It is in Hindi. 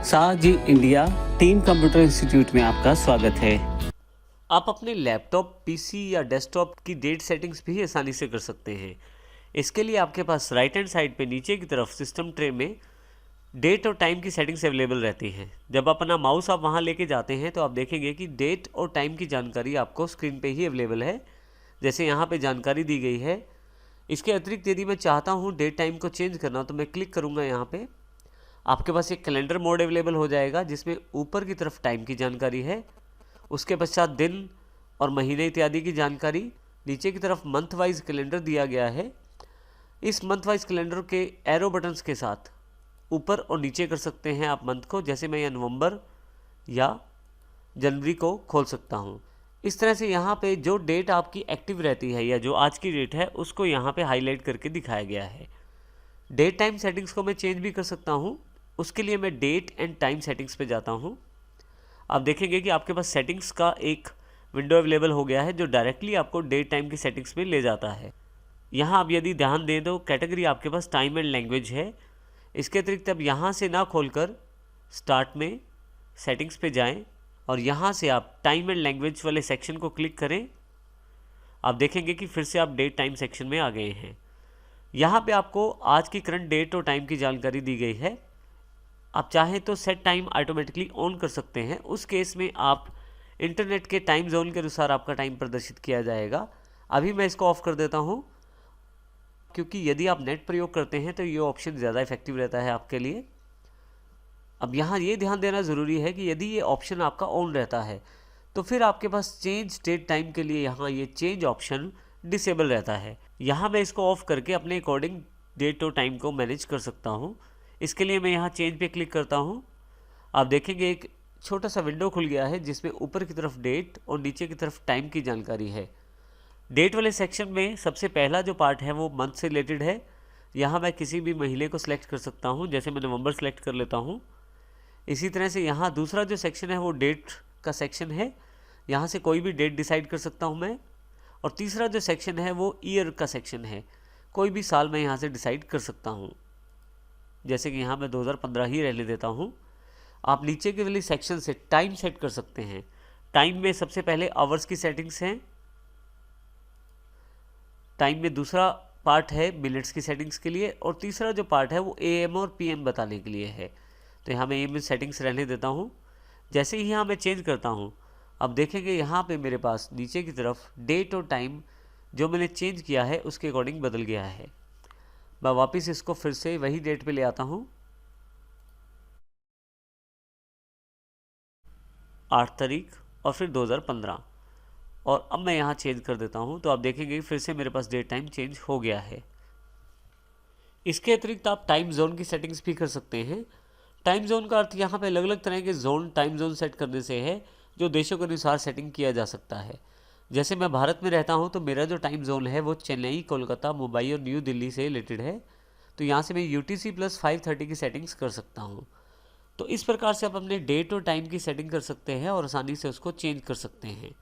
साजी इंडिया टीम कंप्यूटर इंस्टीट्यूट में आपका स्वागत है। आप अपने लैपटॉप, पीसी या डेस्कटॉप की डेट सेटिंग्स भी आसानी से कर सकते हैं। इसके लिए आपके पास राइट हैंड साइड पे नीचे की तरफ सिस्टम ट्रे में डेट और टाइम की सेटिंग्स अवेलेबल रहती हैं। जब अपना माउस आप वहां लेके जाते हैं तो आप देखेंगे कि डेट और टाइम की जानकारी आपको स्क्रीन पे ही अवेलेबल है। जैसे यहाँ पे जानकारी दी गई है। इसके अतिरिक्त यदि मैं चाहता हूँ डेट टाइम को चेंज करना तो मैं क्लिक करूँगा। यहाँ पे आपके पास एक कैलेंडर मोड अवेलेबल हो जाएगा जिसमें ऊपर की तरफ टाइम की जानकारी है, उसके पश्चात दिन और महीने इत्यादि की जानकारी, नीचे की तरफ मंथ वाइज कैलेंडर दिया गया है। इस मंथ वाइज कैलेंडर के एरो बटन्स के साथ ऊपर और नीचे कर सकते हैं आप मंथ को। जैसे मैं यह नवंबर या जनवरी को खोल सकता हूँ। इस तरह से यहाँ पे जो डेट आपकी एक्टिव रहती है या जो आज की डेट है उसको यहाँ पे हाईलाइट करके दिखाया गया है। डेट टाइम सेटिंग्स को मैं चेंज भी कर सकता हूँ। उसके लिए मैं डेट एंड टाइम सेटिंग्स पे जाता हूँ। आप देखेंगे कि आपके पास सेटिंग्स का एक विंडो अवेलेबल हो गया है जो डायरेक्टली आपको डेट टाइम की सेटिंग्स में ले जाता है। यहाँ आप यदि ध्यान दें तो कैटेगरी आपके पास टाइम एंड लैंग्वेज है। इसके अतिरिक्त अब यहाँ से ना खोलकर स्टार्ट में सेटिंग्स पे जाएं और यहाँ से आप टाइम एंड लैंग्वेज वाले सेक्शन को क्लिक करें। आप देखेंगे कि फिर से आप डेट टाइम सेक्शन में आ गए हैं। यहाँ पे आपको आज की करंट डेट और टाइम की जानकारी दी गई है। आप चाहें तो सेट टाइम ऑटोमेटिकली ऑन कर सकते हैं। उस केस में आप इंटरनेट के टाइम जोन के अनुसार आपका टाइम प्रदर्शित किया जाएगा। अभी मैं इसको ऑफ कर देता हूं क्योंकि यदि आप नेट प्रयोग करते हैं तो ये ऑप्शन ज़्यादा इफेक्टिव रहता है आपके लिए। अब यहाँ ये ध्यान देना ज़रूरी है कि यदि ये ऑप्शन आपका ऑन रहता है तो फिर आपके पास चेंज डेट टाइम के लिए यहाँ ये चेंज ऑप्शन डिसेबल रहता है। यहाँ मैं इसको ऑफ करके अपने अकॉर्डिंग डेट और टाइम को मैनेज कर सकता हूँ। इसके लिए मैं यहाँ चेंज पे क्लिक करता हूँ। आप देखेंगे एक छोटा सा विंडो खुल गया है जिसमें ऊपर की तरफ डेट और नीचे की तरफ टाइम की जानकारी है। डेट वाले सेक्शन में सबसे पहला जो पार्ट है वो मंथ से रिलेटेड है। यहाँ मैं किसी भी महीने को सिलेक्ट कर सकता हूँ। जैसे मैं नवंबर सेलेक्ट कर लेता हूँ। इसी तरह से यहाँ दूसरा जो सेक्शन है वो डेट का सेक्शन है। यहाँ से कोई भी डेट डिसाइड कर सकता हूँ मैं। और तीसरा जो सेक्शन है वो ईयर का सेक्शन है। कोई भी साल मैं यहाँ से डिसाइड कर सकता हूँ। जैसे कि यहाँ मैं 2015 ही रहने देता हूँ। आप नीचे के वाली सेक्शन से टाइम सेट कर सकते हैं। टाइम में सबसे पहले आवर्स की सेटिंग्स हैं। टाइम में दूसरा पार्ट है मिनट्स की सेटिंग्स के लिए और तीसरा जो पार्ट है वो AM और PM बताने के लिए है। तो यहाँ मैं AM में सेटिंग्स रहने देता हूँ। जैसे ही यहाँ मैं चेंज करता हूँ अब देखेंगे यहाँ पे मेरे पास नीचे की तरफ डेट और टाइम जो मैंने चेंज किया है उसके अकॉर्डिंग बदल गया है। मैं वापस इसको फिर से वही डेट पे ले आता हूँ, 8 तारीख और फिर 2015। और अब मैं यहाँ चेंज कर देता हूँ तो आप देखेंगे फिर से मेरे पास डेट टाइम चेंज हो गया है। इसके अतिरिक्त आप टाइम जोन की सेटिंग्स भी कर सकते हैं। टाइम जोन का अर्थ यहाँ पे अलग अलग तरह के टाइम जोन सेट करने से है जो देशों के अनुसार सेटिंग किया जा सकता है। जैसे मैं भारत में रहता हूँ तो मेरा जो टाइम जोन है वो चेन्नई, कोलकाता, मुंबई और न्यू दिल्ली से रिलेटेड है। तो यहाँ से मैं UTC+530 की सेटिंग्स कर सकता हूँ। तो इस प्रकार से आप अपने डेट और टाइम की सेटिंग कर सकते हैं और आसानी से उसको चेंज कर सकते हैं।